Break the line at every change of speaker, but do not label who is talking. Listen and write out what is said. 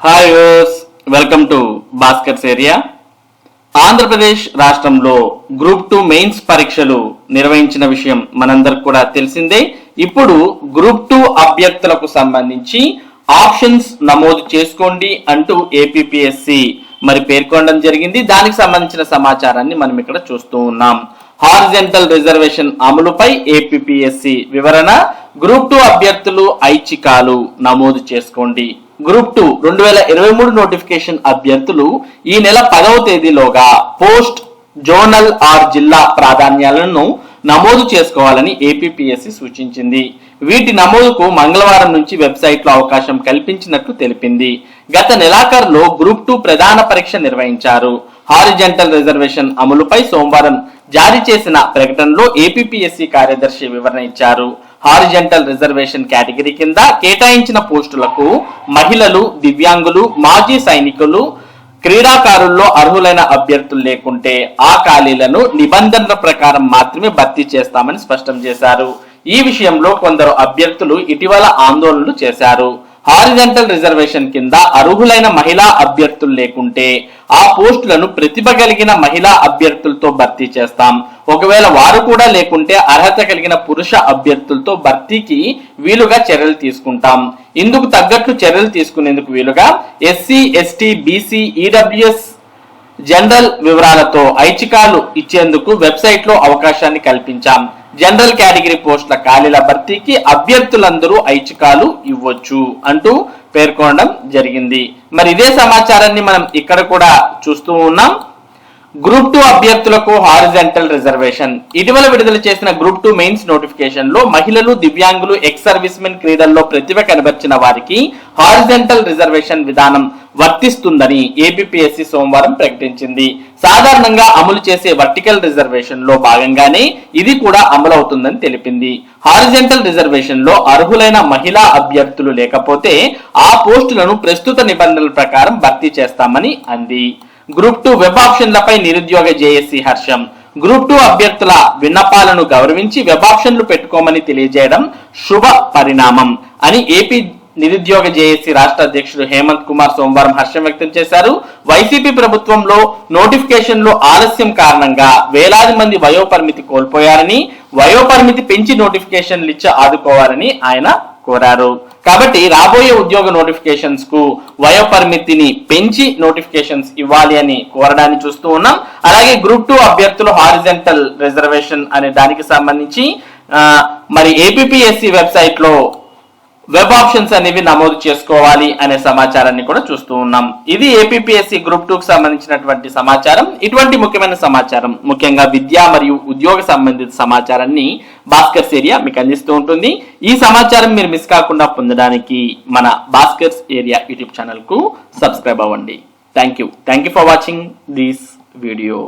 Hi viewers, welcome to Bhaskar's area. Andhra Pradesh రాష్ట్రంలో group 2 mains పరీక్షలు నిర్వహించిన విషయం మనందరికి కూడా తెలిసిందే. ఇప్పుడు గ్రూప్ 2 అభ్యర్థులకు సంబంధించి ఆప్షన్స్ నమోదు చేసుకోండి అంటూ ఏపీపీఎస్సీ పేర్కొనడం జరిగింది. దానికి సంబంధించిన సమాచారాన్ని మనం ఇక్కడ చూస్తూ ఉన్నాం. హారిజంటల్ రిజర్వేషన్ అమలుపై ఏపీపీఎస్సీ వివరణ. గ్రూప్ 2 అభ్యర్థులు ఐచ్ఛికాలు నమోదు చేసుకోండి. గ్రూప్ 2 2023 నోటిఫికేషన్ అభ్యర్థులు ఈ నెల 10వ తేదీలోగా పోస్ట్, జోనల్ ఆర్ జిల్లా ప్రాధాన్యాలను నమోదు చేసుకోవాలని ఏపీపీఎస్సీ సూచించింది. వీటి నమోదుకు మంగళవారం నుంచి వెబ్సైట్ లో అవకాశం కల్పించినట్లు తెలిపింది. గత నెలాఖరులో గ్రూప్ 2 ప్రధాన పరీక్ష నిర్వహించారు. హారిజంటల్ రిజర్వేషన్ అమలుపై సోమవారం జారీ చేసిన ప్రకటనలో ఏపీపీఎస్సీ కార్యదర్శి వివరణ ఇచ్చారు. హారిజంటల్ రిజర్వేషన్ కేటగిరీ కింద కేటాయించిన పోస్టులకు మహిళలు, దివ్యాంగులు, మాజీ సైనికులు, క్రీడాకారుల్లో అర్హులైన అభ్యర్థులు లేకుంటే ఆ ఖాళీలను నిబంధనల ప్రకారం మాత్రమే భర్తీ చేస్తామని స్పష్టం చేశారు. ఈ విషయంలో కొందరు అభ్యర్థులు ఇటీవల ఆందోళనలు చేశారు. హారిజంటల్ రిజర్వేషన్ కింద అర్హులైన మహిళా అభ్యర్థులు లేకుంటే ఆ పోస్టులను ప్రతిభ కలిగిన మహిళా అభ్యర్థులతో భర్తీ చేస్తాం. ఒకవేళ వారు కూడా లేకుంటే అర్హత కలిగిన పురుష అభ్యర్థులతో భర్తీకి వీలుగా చర్యలు తీసుకుంటాం. ఇందుకు తగ్గట్లు చర్యలు తీసుకునేందుకు వీలుగా SC, ST, BC, EWS general వివరాలతో ఐచ్ఛికాలు ఇచ్చేందుకు వెబ్సైట్ లో అవకాశాన్ని కల్పించాం. జనరల్ కేటగిరీ పోస్టుల ఖాళీల భర్తీకి అభ్యర్థులందరూ ఐచ్ఛికాలు ఇవ్వచ్చు అంటూ పేర్కొనడం జరిగింది. ఇదే సమాచారాన్ని మనం ఇక్కడ కూడా చూస్తూ ఉన్నాం. గ్రూప్ 2 అభ్యర్థులకు హారిజంటల్ రిజర్వేషన్. ఇటీవల విడుదల చేసిన గ్రూప్ 2 మెయిన్స్ నోటిఫికేషన్ లో మహిళలు, దివ్యాంగులు, ఎక్స్ సర్వీస్ మెన్, క్రీడల్లో ప్రతిభ కనబర్చిన వారికి హారిజంటల్ రిజర్వేషన్ విధానం వర్తిస్తుందని ఏపీపీఎస్సీ సోమవారం ప్రకటించింది. సాధారణంగా అమలు చేసే వర్టికల్ రిజర్వేషన్ లో భాగంగానే ఇది కూడా అమలవుతుందని తెలిపింది. హారిజంటల్ రిజర్వేషన్ లో అర్హులైన మహిళా అభ్యర్థులు లేకపోతే ఆ పోస్టులను ప్రస్తుత నిబంధనల ప్రకారం భర్తీ చేస్తామని అంది. గ్రూప్ 2 వెబ్ ఆప్షన్లపై నిరుద్యోగ జేఏసీ హర్షం. గ్రూప్ 2 అభ్యర్థుల విన్నపాలను గౌరవించి వెబ్ ఆప్షన్లు పెట్టుకోమని తెలియజేయడం శుభ పరిణామం అని ఏపీ నిరుద్యోగ జేఏసీ రాష్ట్ర అధ్యక్షుడు హేమంత్ కుమార్ సోమవారం హర్షం వ్యక్తం చేశారు. వైసీపీ ప్రభుత్వంలో నోటిఫికేషన్లో ఆలస్యం కారణంగా వేలాది మంది వయోపరిమితి కోల్పోయారని, వయోపరిమితి పెంచి నోటిఫికేషన్లు ఇచ్చి ఆదుకోవాలని ఆయన కోరారు. కాబట్టి రాబోయే ఉద్యోగ నోటిఫికేషన్స్ కు వయోపరిమితిని పెంచి నోటిఫికేషన్స్ ఇవ్వాలి అని కోరడాన్ని చూస్తూ ఉన్నాం. అలాగే గ్రూప్ 2 అభ్యర్థులు హారిజంటల్ రిజర్వేషన్ అనే దానికి సంబంధించి ఏపీపీఎస్సీ వెబ్సైట్ లో వెబ్ ఆప్షన్స్ అనేవి నమోదు చేసుకోవాలి అనే సమాచారాన్ని కూడా చూస్తూ ఉన్నాం. ఇది ఏపీపీఎస్సీ గ్రూప్ 2 కు సంబంధించినటువంటి సమాచారం. ఇటువంటి ముఖ్యమైన సమాచారం, ముఖ్యంగా విద్యా మరియు ఉద్యోగ సంబంధిత సమాచారాన్ని భాస్కర్స్ ఏరియా మీకు అందిస్తూ ఉంటుంది. ఈ సమాచారం మీరు మిస్ కాకుండా పొందడానికి మన భాస్కర్స్ ఏరియా యూట్యూబ్ ఛానల్ కు సబ్స్క్రైబ్ అవ్వండి. Thank you for watching this video.